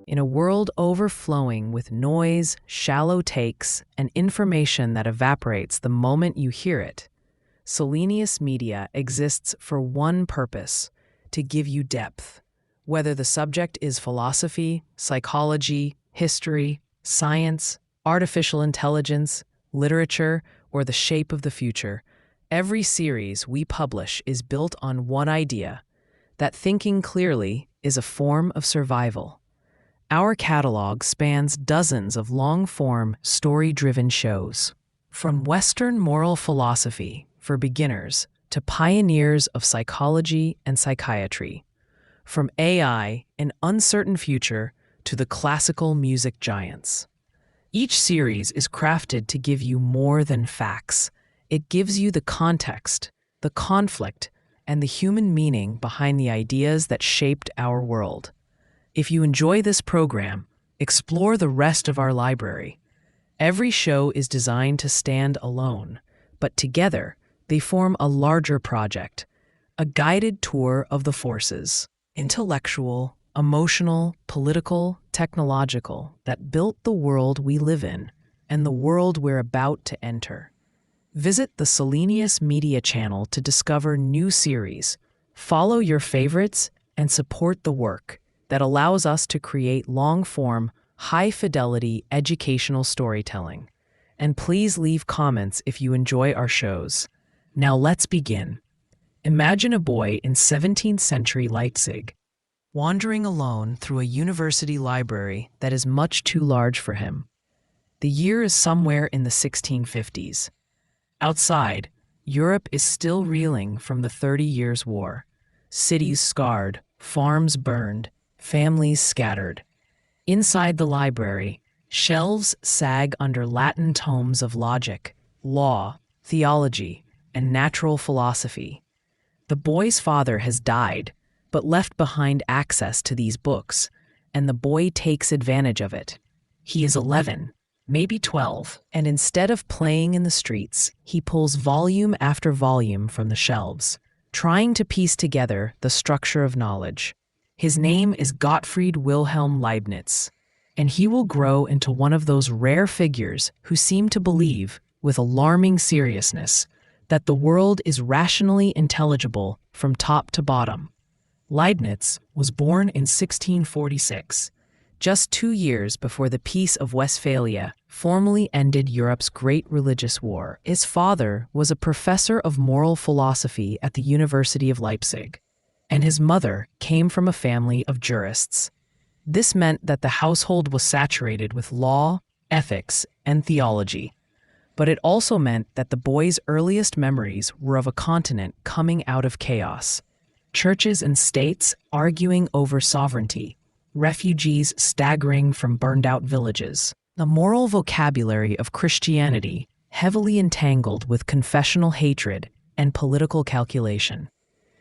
In a world overflowing with noise, shallow takes, and information that evaporates the moment you hear it, Selenius Media exists for one purpose: to give you depth. Whether the subject is philosophy, psychology, history, science, artificial intelligence, literature, or the shape of the future, every series we publish is built on one idea: that thinking clearly is a form of survival. Our catalog spans dozens of long-form, story-driven shows. From Western moral philosophy for beginners to pioneers of psychology and psychiatry. From AI, an uncertain future, to the classical music giants. Each series is crafted to give you more than facts. It gives you the context, the conflict, and the human meaning behind the ideas that shaped our world. If you enjoy this program, explore the rest of our library. Every show is designed to stand alone, but together they form a larger project, a guided tour of the forces, intellectual, emotional, political, technological, that built the world we live in and the world we're about to enter. Visit the Selenius Media channel to discover new series, follow your favorites, and support the work that allows us to create long-form, high-fidelity educational storytelling. And please leave comments if you enjoy our shows. Now let's begin. Imagine a boy in 17th-century Leipzig, wandering alone through a university library that is much too large for him. The year is somewhere in the 1650s. Outside, Europe is still reeling from the 30 Years' War. Cities scarred, farms burned, families scattered. Inside the library, shelves sag under Latin tomes of logic, law, theology, and natural philosophy. The boy's father has died, but left behind access to these books, and the boy takes advantage of it. He is 11, maybe 12, and instead of playing in the streets, he pulls volume after volume from the shelves, trying to piece together the structure of knowledge. His name is Gottfried Wilhelm Leibniz, and he will grow into one of those rare figures who seem to believe, with alarming seriousness, that the world is rationally intelligible from top to bottom. Leibniz was born in 1646, just 2 years before the Peace of Westphalia formally ended Europe's great religious war. His father was a professor of moral philosophy at the University of Leipzig, and his mother came from a family of jurists. This meant that the household was saturated with law, ethics, and theology. But it also meant that the boy's earliest memories were of a continent coming out of chaos. Churches and states arguing over sovereignty, refugees staggering from burned-out villages. The moral vocabulary of Christianity heavily entangled with confessional hatred and political calculation.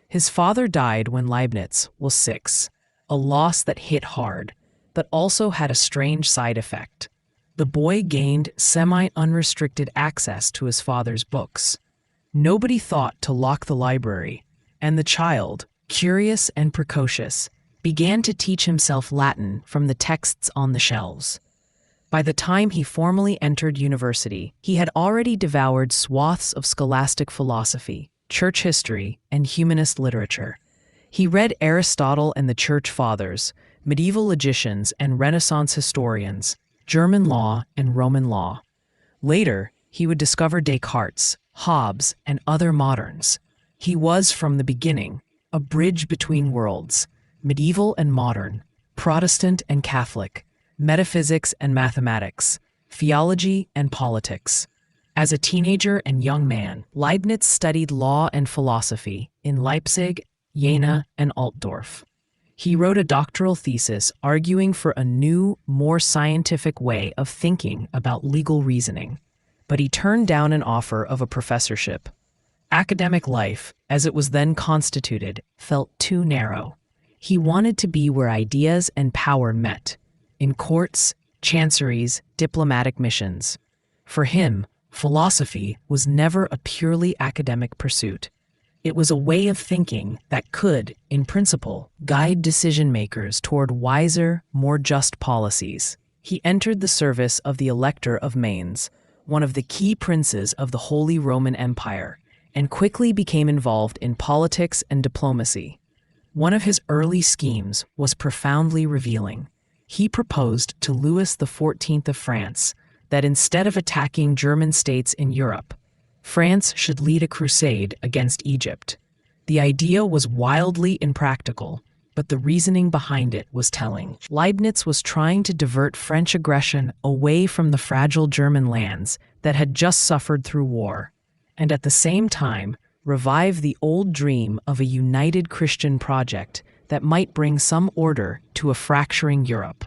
His father died when Leibniz was 6, a loss that hit hard, but also had a strange side effect. The boy gained semi-unrestricted access to his father's books. Nobody thought to lock the library, and the child, curious and precocious, began to teach himself Latin from the texts on the shelves. By the time he formally entered university, he had already devoured swaths of scholastic philosophy, church history, and humanist literature. He read Aristotle and the Church Fathers, medieval logicians and Renaissance historians, German law and Roman law. Later, he would discover Descartes, Hobbes, and other moderns. He was, from the beginning, a bridge between worlds, medieval and modern, Protestant and Catholic, metaphysics and mathematics, theology and politics. As a teenager and young man, Leibniz studied law and philosophy in Leipzig, Jena, and Altdorf. He wrote a doctoral thesis arguing for a new, more scientific way of thinking about legal reasoning, but he turned down an offer of a professorship. Academic life, as it was then constituted, felt too narrow. He wanted to be where ideas and power met, in courts, chanceries, diplomatic missions. For him, philosophy was never a purely academic pursuit. It was a way of thinking that could, in principle, guide decision-makers toward wiser, more just policies. He entered the service of the Elector of Mainz, one of the key princes of the Holy Roman Empire, and quickly became involved in politics and diplomacy. One of his early schemes was profoundly revealing. He proposed to Louis XIV of France that instead of attacking German states in Europe, France should lead a crusade against Egypt. The idea was wildly impractical, but the reasoning behind it was telling. Leibniz was trying to divert French aggression away from the fragile German lands that had just suffered through war, and at the same time revive the old dream of a united Christian project that might bring some order to a fracturing Europe.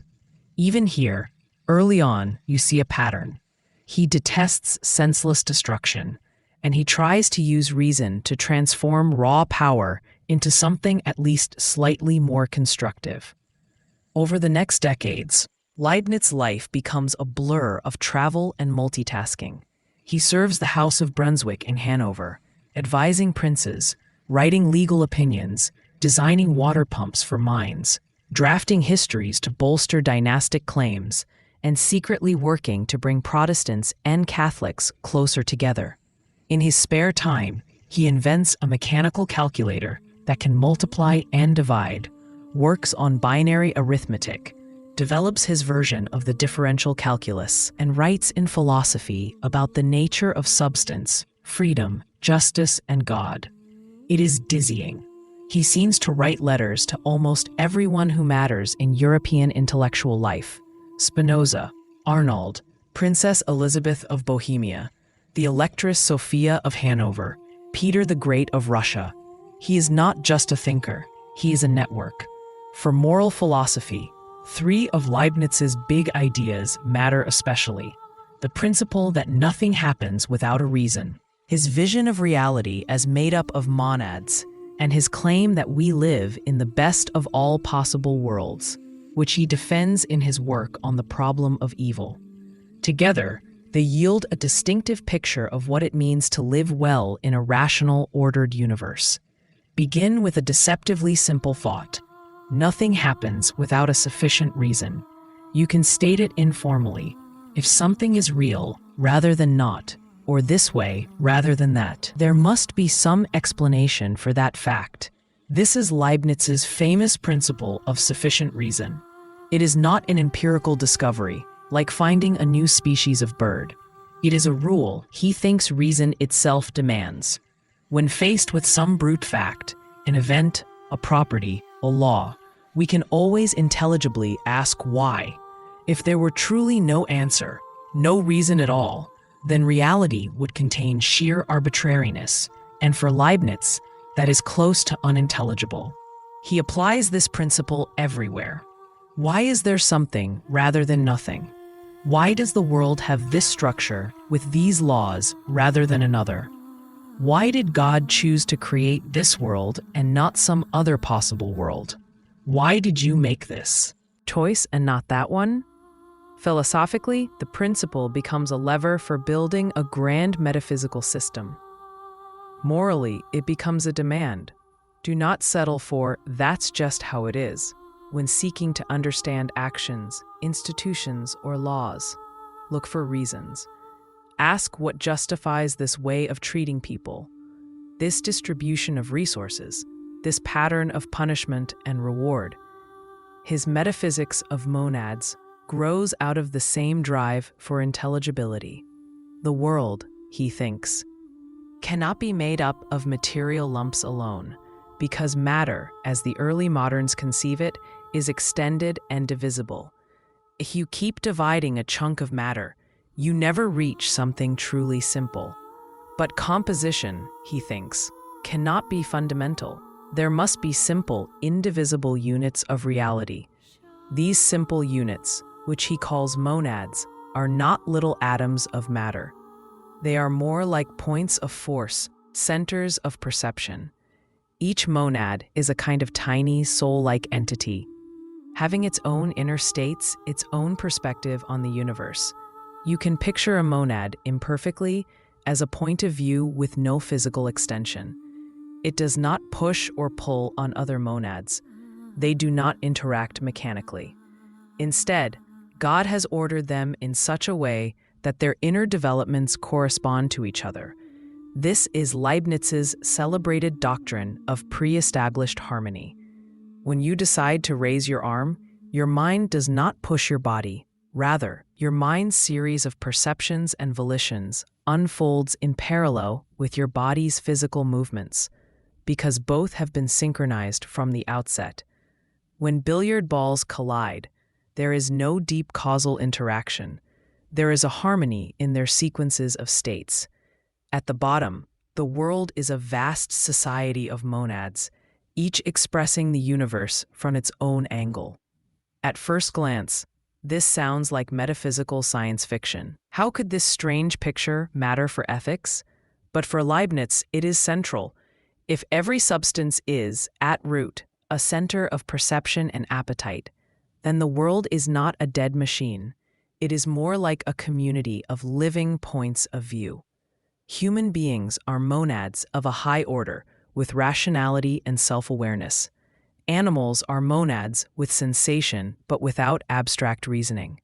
Even here, early on, you see a pattern. He detests senseless destruction, and he tries to use reason to transform raw power into something at least slightly more constructive. Over the next decades, Leibniz's life becomes a blur of travel and multitasking. He serves the House of Brunswick in Hanover, advising princes, writing legal opinions, designing water pumps for mines, drafting histories to bolster dynastic claims, and secretly working to bring Protestants and Catholics closer together. In his spare time, he invents a mechanical calculator that can multiply and divide, works on binary arithmetic, develops his version of the differential calculus, and writes in philosophy about the nature of substance, freedom, justice, and God. It is dizzying. He seems to write letters to almost everyone who matters in European intellectual life: Spinoza, Arnold, Princess Elizabeth of Bohemia, the Electress Sophia of Hanover, Peter the Great of Russia. He is not just a thinker, he is a network. For moral philosophy, three of Leibniz's big ideas matter especially: the principle that nothing happens without a reason, his vision of reality as made up of monads, and his claim that we live in the best of all possible worlds, which he defends in his work on the problem of evil. Together, they yield a distinctive picture of what it means to live well in a rational, ordered universe. Begin with a deceptively simple thought: nothing happens without a sufficient reason. You can state it informally. If something is real rather than not, or this way rather than that, there must be some explanation for that fact. This is Leibniz's famous principle of sufficient reason. It is not an empirical discovery, like finding a new species of bird. It is a rule he thinks reason itself demands. When faced with some brute fact, an event, a property, a law, we can always intelligibly ask why. If there were truly no answer, no reason at all, then reality would contain sheer arbitrariness, and for Leibniz, that is close to unintelligible. He applies this principle everywhere. Why is there something rather than nothing? Why does the world have this structure with these laws rather than another? Why did God choose to create this world and not some other possible world? Why did you make this choice and not that one? Philosophically, the principle becomes a lever for building a grand metaphysical system. Morally, it becomes a demand. Do not settle for "that's just how it is" when seeking to understand actions, institutions, or laws. Look for reasons. Ask what justifies this way of treating people, this distribution of resources, this pattern of punishment and reward. His metaphysics of monads grows out of the same drive for intelligibility. The world, he thinks, cannot be made up of material lumps alone, because matter, as the early moderns conceive it, is extended and divisible. If you keep dividing a chunk of matter, you never reach something truly simple. But composition, he thinks, cannot be fundamental. There must be simple, indivisible units of reality. These simple units, which he calls monads, are not little atoms of matter. They are more like points of force, centers of perception. Each monad is a kind of tiny, soul-like entity, having its own inner states, its own perspective on the universe. You can picture a monad imperfectly as a point of view with no physical extension. It does not push or pull on other monads. They do not interact mechanically. Instead, God has ordered them in such a way that their inner developments correspond to each other. This is Leibniz's celebrated doctrine of pre-established harmony. When you decide to raise your arm, your mind does not push your body. Rather, your mind's series of perceptions and volitions unfolds in parallel with your body's physical movements, because both have been synchronized from the outset. When billiard balls collide, there is no deep causal interaction. There is a harmony in their sequences of states. At the bottom, the world is a vast society of monads, each expressing the universe from its own angle. At first glance, this sounds like metaphysical science fiction. How could this strange picture matter for ethics? But for Leibniz, it is central. If every substance is, at root, a center of perception and appetite, then the world is not a dead machine. It is more like a community of living points of view. Human beings are monads of a high order, with rationality and self-awareness. Animals are monads with sensation but without abstract reasoning.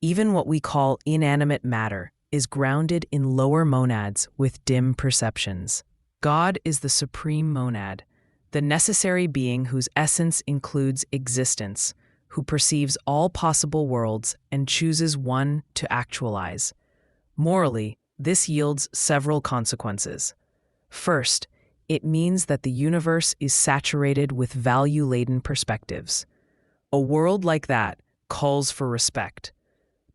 Even what we call inanimate matter is grounded in lower monads with dim perceptions. God is the supreme monad, the necessary being whose essence includes existence, who perceives all possible worlds and chooses one to actualize. Morally, this yields several consequences. First, it means that the universe is saturated with value-laden perspectives. A world like that calls for respect.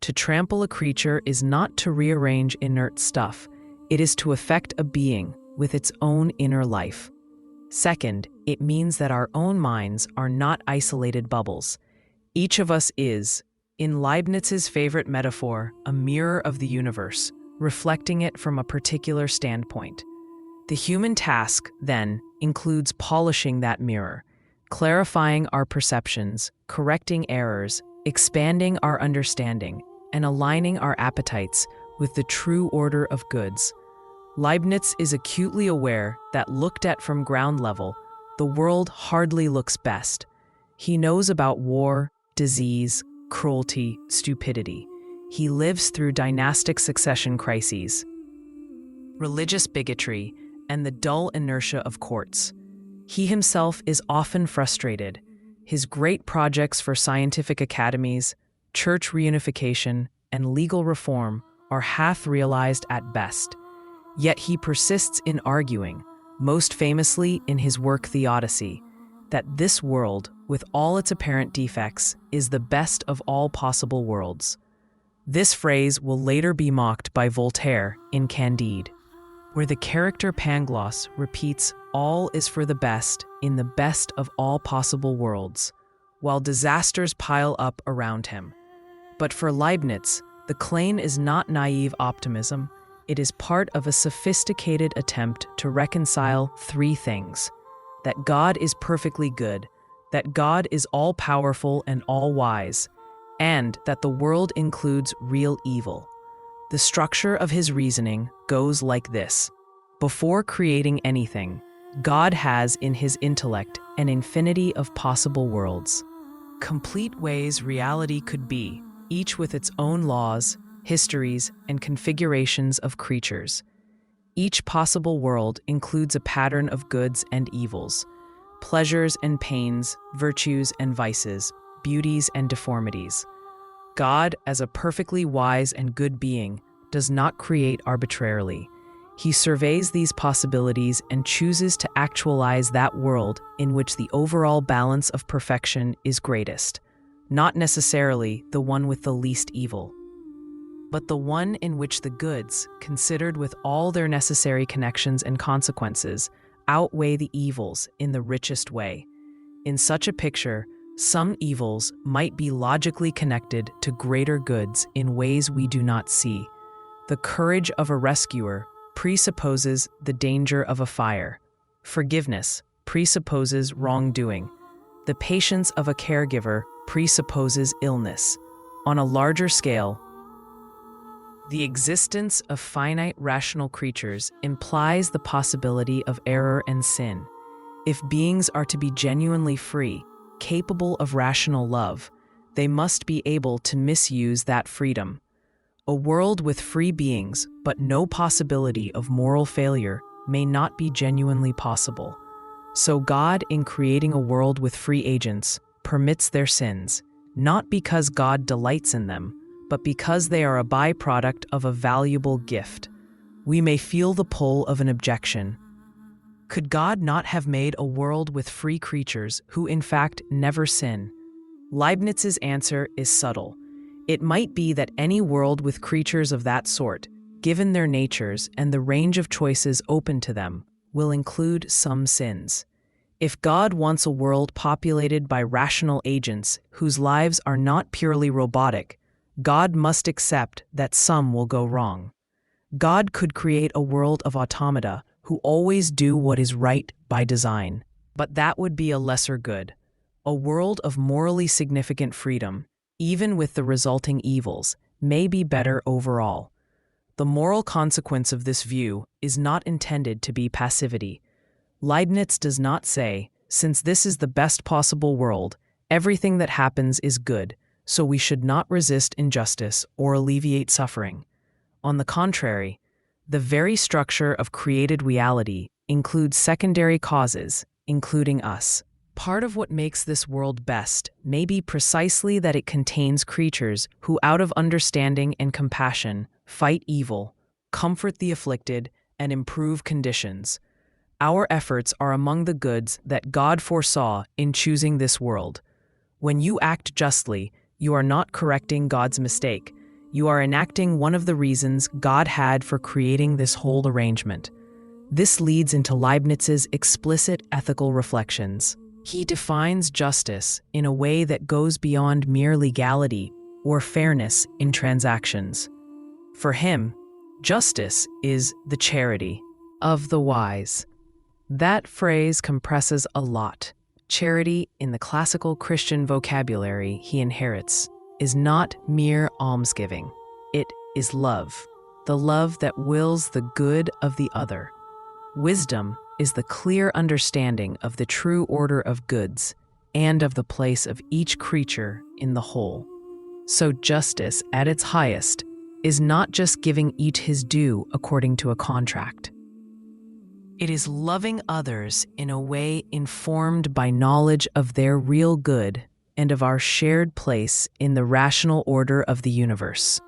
To trample a creature is not to rearrange inert stuff, it is to affect a being with its own inner life. Second, it means that our own minds are not isolated bubbles. Each of us is, in Leibniz's favorite metaphor, a mirror of the universe, reflecting it from a particular standpoint. The human task, then, includes polishing that mirror, clarifying our perceptions, correcting errors, expanding our understanding, and aligning our appetites with the true order of goods. Leibniz is acutely aware that looked at from ground level, the world hardly looks best. He knows about war, disease, cruelty, stupidity. He lives through dynastic succession crises, religious bigotry, and the dull inertia of courts. He himself is often frustrated. His great projects for scientific academies, church reunification, and legal reform are half-realized at best. Yet he persists in arguing, most famously in his work Theodicy, that this world, with all its apparent defects, is the best of all possible worlds. This phrase will later be mocked by Voltaire in Candide, where the character Pangloss repeats all is for the best in the best of all possible worlds, while disasters pile up around him. But for Leibniz, the claim is not naive optimism. It is part of a sophisticated attempt to reconcile three things: that God is perfectly good, that God is all-powerful and all-wise, and that the world includes real evil. The structure of his reasoning goes like this. Before creating anything, God has in his intellect an infinity of possible worlds, complete ways reality could be, each with its own laws, histories, and configurations of creatures. Each possible world includes a pattern of goods and evils, pleasures and pains, virtues and vices, beauties and deformities. God, as a perfectly wise and good being, does not create arbitrarily. He surveys these possibilities and chooses to actualize that world in which the overall balance of perfection is greatest, not necessarily the one with the least evil, but the one in which the goods, considered with all their necessary connections and consequences, outweigh the evils in the richest way. In such a picture, some evils might be logically connected to greater goods in ways we do not see. The courage of a rescuer presupposes the danger of a fire. Forgiveness presupposes wrongdoing. The patience of a caregiver presupposes illness. On a larger scale, The existence of finite rational creatures implies the possibility of error and sin. If beings are to be genuinely free, capable of rational love, they must be able to misuse that freedom. A world with free beings, but no possibility of moral failure, may not be genuinely possible. So God, in creating a world with free agents, permits their sins, not because God delights in them, but because they are a byproduct of a valuable gift. We may feel the pull of an objection. Could God not have made a world with free creatures who in fact never sin? Leibniz's answer is subtle. It might be that any world with creatures of that sort, given their natures and the range of choices open to them, will include some sins. If God wants a world populated by rational agents whose lives are not purely robotic, God must accept that some will go wrong. God could create a world of automata who always do what is right by design, but that would be a lesser good. A world of morally significant freedom, even with the resulting evils, may be better overall. The moral consequence of this view is not intended to be passivity. Leibniz does not say, since this is the best possible world, everything that happens is good, so we should not resist injustice or alleviate suffering. On the contrary, the very structure of created reality includes secondary causes, including us. Part of what makes this world best may be precisely that it contains creatures who, out of understanding and compassion, fight evil, comfort the afflicted, and improve conditions. Our efforts are among the goods that God foresaw in choosing this world. When you act justly, you are not correcting God's mistake. You are enacting one of the reasons God had for creating this whole arrangement. This leads into Leibniz's explicit ethical reflections. He defines justice in a way that goes beyond mere legality or fairness in transactions. For him, justice is the charity of the wise. That phrase compresses a lot. Charity, in the classical Christian vocabulary he inherits, is not mere almsgiving. It is love, the love that wills the good of the other. Wisdom is the clear understanding of the true order of goods and of the place of each creature in the whole. So justice, at its highest, is not just giving each his due according to a contract. It is loving others in a way informed by knowledge of their real good and of our shared place in the rational order of the universe.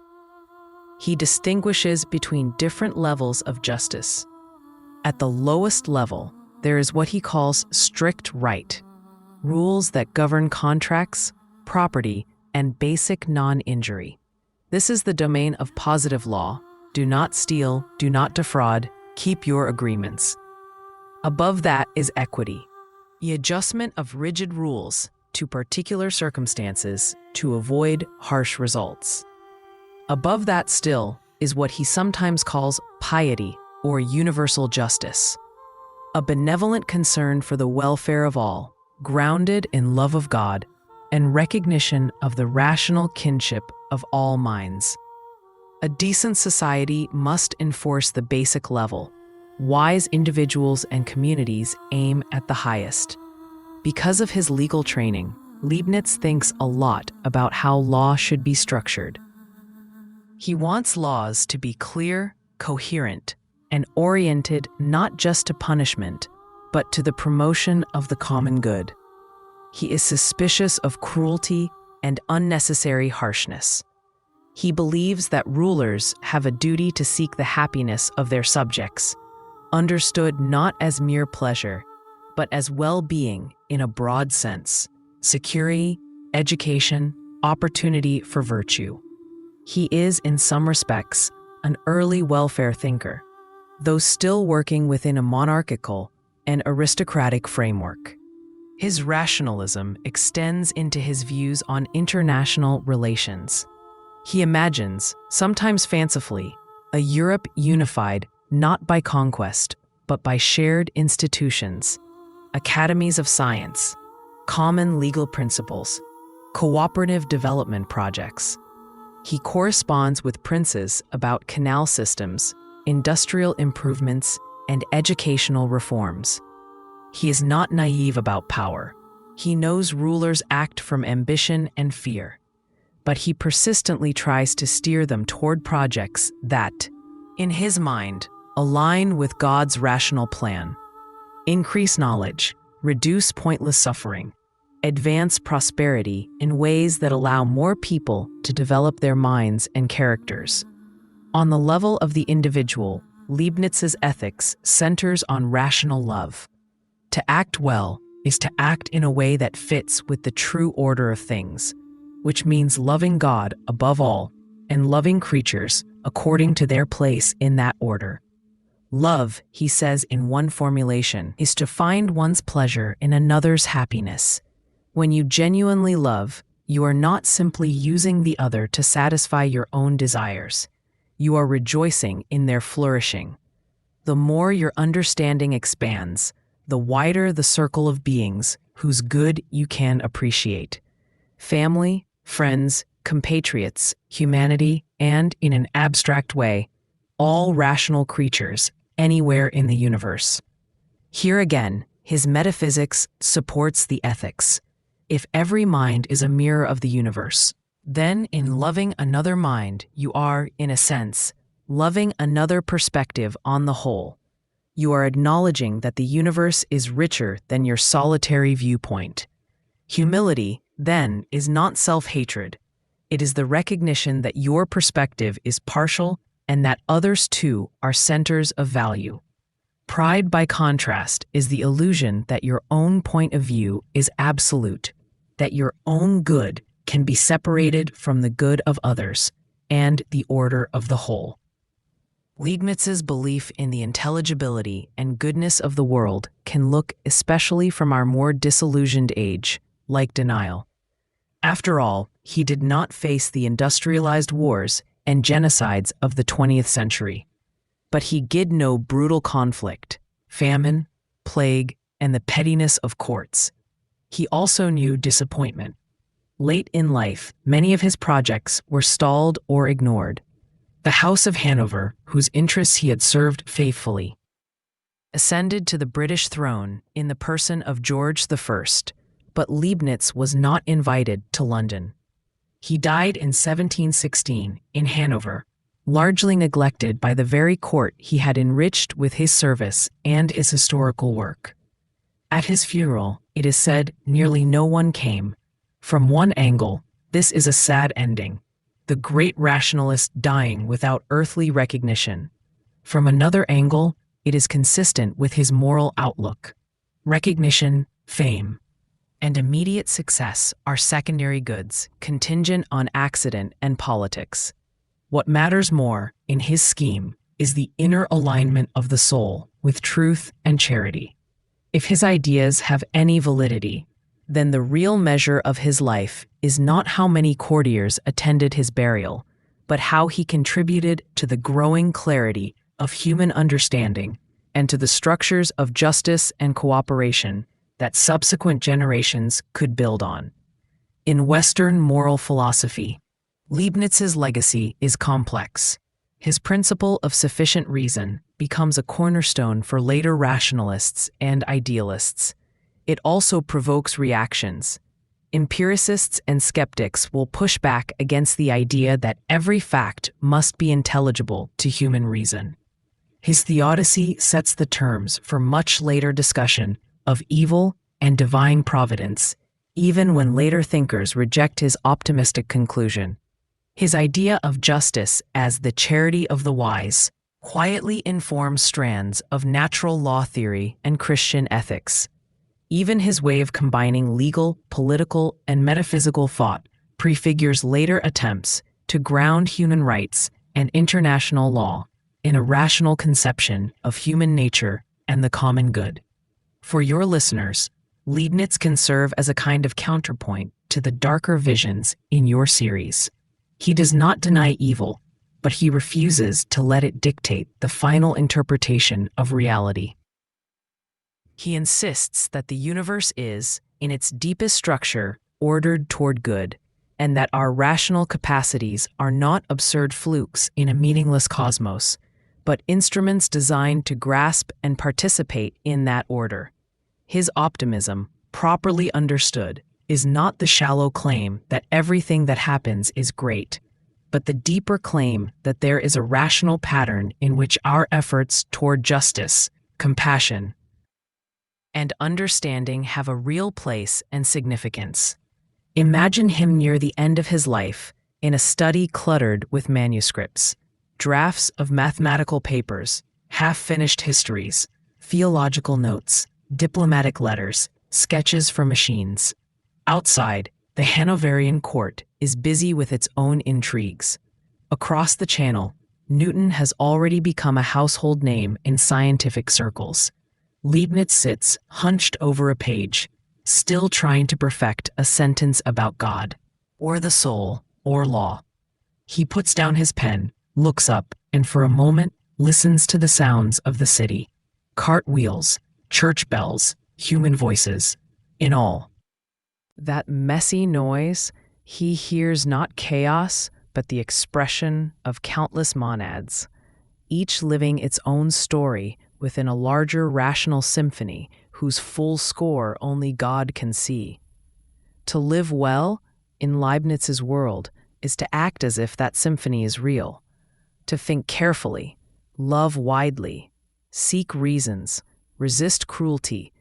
He distinguishes between different levels of justice. At the lowest level, there is what he calls strict right, rules that govern contracts, property, and basic non-injury. This is the domain of positive law. Do not steal, do not defraud, keep your agreements. Above that is equity, the adjustment of rigid rules to particular circumstances to avoid harsh results. Above that still is what he sometimes calls piety or universal justice, a benevolent concern for the welfare of all, grounded in love of God and recognition of the rational kinship of all minds. A decent society must enforce the basic level. Wise individuals and communities aim at the highest. Because of his legal training, Leibniz thinks a lot about how law should be structured. He wants laws to be clear, coherent, and oriented not just to punishment, but to the promotion of the common good. He is suspicious of cruelty and unnecessary harshness. He believes that rulers have a duty to seek the happiness of their subjects, understood not as mere pleasure, but as well-being in a broad sense, security, education, opportunity for virtue. He is, in some respects, an early welfare thinker, though still working within a monarchical and aristocratic framework. His rationalism extends into his views on international relations. He imagines, sometimes fancifully, a Europe unified not by conquest, but by shared institutions, academies of science, common legal principles, cooperative development projects. He corresponds with princes about canal systems, industrial improvements, and educational reforms. He is not naive about power. He knows rulers act from ambition and fear, but he persistently tries to steer them toward projects that, in his mind, align with God's rational plan. Increase knowledge, reduce pointless suffering, advance prosperity in ways that allow more people to develop their minds and characters. On the level of the individual, Leibniz's ethics centers on rational love. To act well is to act in a way that fits with the true order of things, which means loving God above all and loving creatures according to their place in that order. Love, he says in one formulation, is to find one's pleasure in another's happiness. When you genuinely love, you are not simply using the other to satisfy your own desires. You are rejoicing in their flourishing. The more your understanding expands, the wider the circle of beings whose good you can appreciate. Family, friends, compatriots, humanity, and, in an abstract way, all rational creatures anywhere in the universe. Here again, his metaphysics supports the ethics. If every mind is a mirror of the universe, then in loving another mind, you are, in a sense, loving another perspective on the whole. You are acknowledging that the universe is richer than your solitary viewpoint. Humility, then, is not self-hatred. It is the recognition that your perspective is partial and that others too are centers of value. Pride, by contrast, is the illusion that your own point of view is absolute, that your own good can be separated from the good of others and the order of the whole. Leibniz's belief in the intelligibility and goodness of the world can look, especially from our more disillusioned age, like denial. After all, he did not face the industrialized wars and genocides of the 20th century. But he did know brutal conflict, famine, plague, and the pettiness of courts. He also knew disappointment. Late in life, many of his projects were stalled or ignored. The House of Hanover, whose interests he had served faithfully, ascended to the British throne in the person of George I, but Leibniz was not invited to London. He died in 1716 in Hanover, largely neglected by the very court he had enriched with his service and his historical work. At his funeral, it is said, nearly no one came. From one angle, this is a sad ending, the great rationalist dying without earthly recognition. From another angle, it is consistent with his moral outlook. Recognition, fame, and immediate success are secondary goods, contingent on accident and politics. What matters more, in his scheme, is the inner alignment of the soul with truth and charity. If his ideas have any validity, then the real measure of his life is not how many courtiers attended his burial, but how he contributed to the growing clarity of human understanding and to the structures of justice and cooperation that subsequent generations could build on. In Western moral philosophy, Leibniz's legacy is complex. His principle of sufficient reason becomes a cornerstone for later rationalists and idealists. It also provokes reactions. Empiricists and skeptics will push back against the idea that every fact must be intelligible to human reason. His theodicy sets the terms for much later discussion of evil and divine providence, even when later thinkers reject his optimistic conclusion. His idea of justice as the charity of the wise quietly informs strands of natural law theory and Christian ethics. Even his way of combining legal, political, and metaphysical thought prefigures later attempts to ground human rights and international law in a rational conception of human nature and the common good. For your listeners, Leibniz can serve as a kind of counterpoint to the darker visions in your series. He does not deny evil, but he refuses to let it dictate the final interpretation of reality. He insists that the universe is, in its deepest structure, ordered toward good. and that our rational capacities are not absurd flukes in a meaningless cosmos, but instruments designed to grasp and participate in that order. His optimism, properly understood, is not the shallow claim that everything that happens is great, but the deeper claim that there is a rational pattern in which our efforts toward justice, compassion, and understanding have a real place and significance. Imagine him near the end of his life, in a study cluttered with manuscripts, drafts of mathematical papers, half-finished histories, theological notes, diplomatic letters, sketches for machines. Outside, the Hanoverian court is busy with its own intrigues. Across the channel, Newton has already become a household name in scientific circles. Leibniz sits hunched over a page, still trying to perfect a sentence about God, or the soul, or law. He puts down his pen, looks up, and for a moment listens to the sounds of the city. Cartwheels, church bells, human voices. In all that messy noise, he hears not chaos, but the expression of countless monads, each living its own story within a larger rational symphony whose full score only God can see. To live well, in Leibniz's world, is to act as if that symphony is real, to think carefully, love widely, seek reasons, resist cruelty,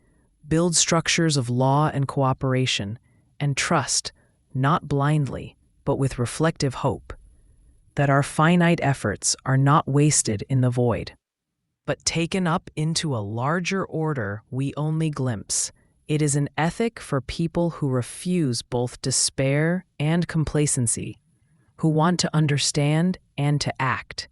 build structures of law and cooperation, and trust, not blindly, but with reflective hope, that our finite efforts are not wasted in the void, but taken up into a larger order we only glimpse. It is an ethic for people who refuse both despair and complacency, who want to understand and to act,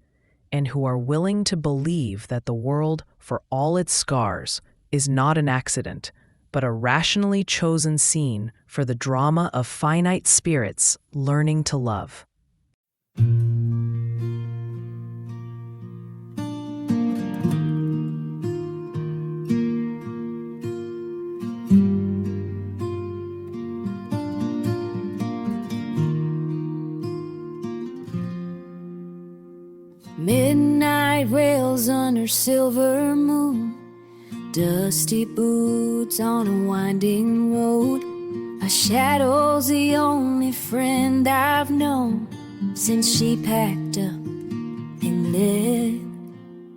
and who are willing to believe that the world, for all its scars, is not an accident, but a rationally chosen scene for the drama of finite spirits learning to love. Midnight rails under silver moon, dusty boots on a winding road. A shadow's the only friend I've known since she packed up and let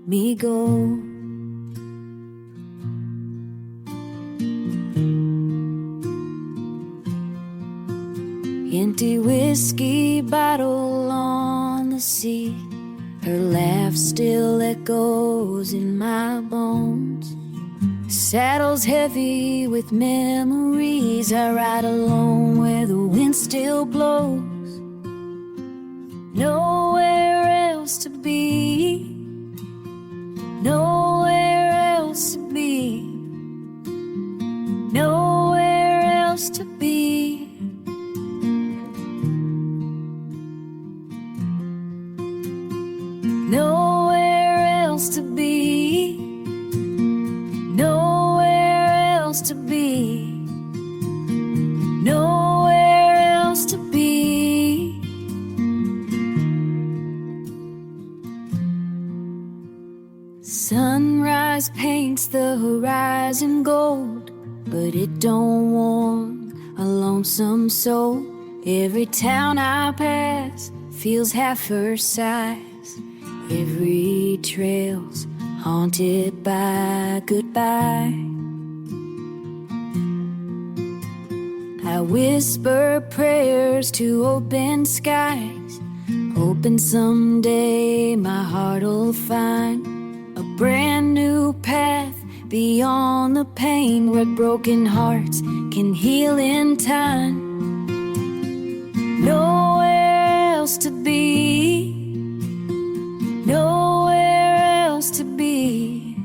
me go. Empty whiskey bottle on the seat, her laugh still echoes in my bones. Saddle's heavy with memories. I ride alone where the wind still blows. Nowhere else to be, nowhere else to be, nowhere else to be. Nowhere else to be, nowhere else to be, nowhere else to be. Sunrise paints the horizon gold, but it don't warm a lonesome soul. Every town I pass feels half her size. Every trail's haunted by goodbye. I whisper prayers to open skies, hoping someday my heart'll find a brand new path beyond the pain, where broken hearts can heal in time. Nowhere else to be, nowhere else to be,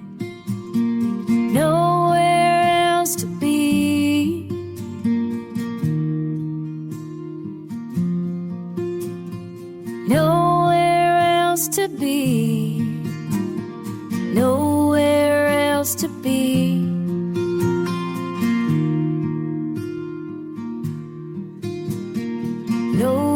nowhere else to be. Nowhere else to be, nowhere else to be. No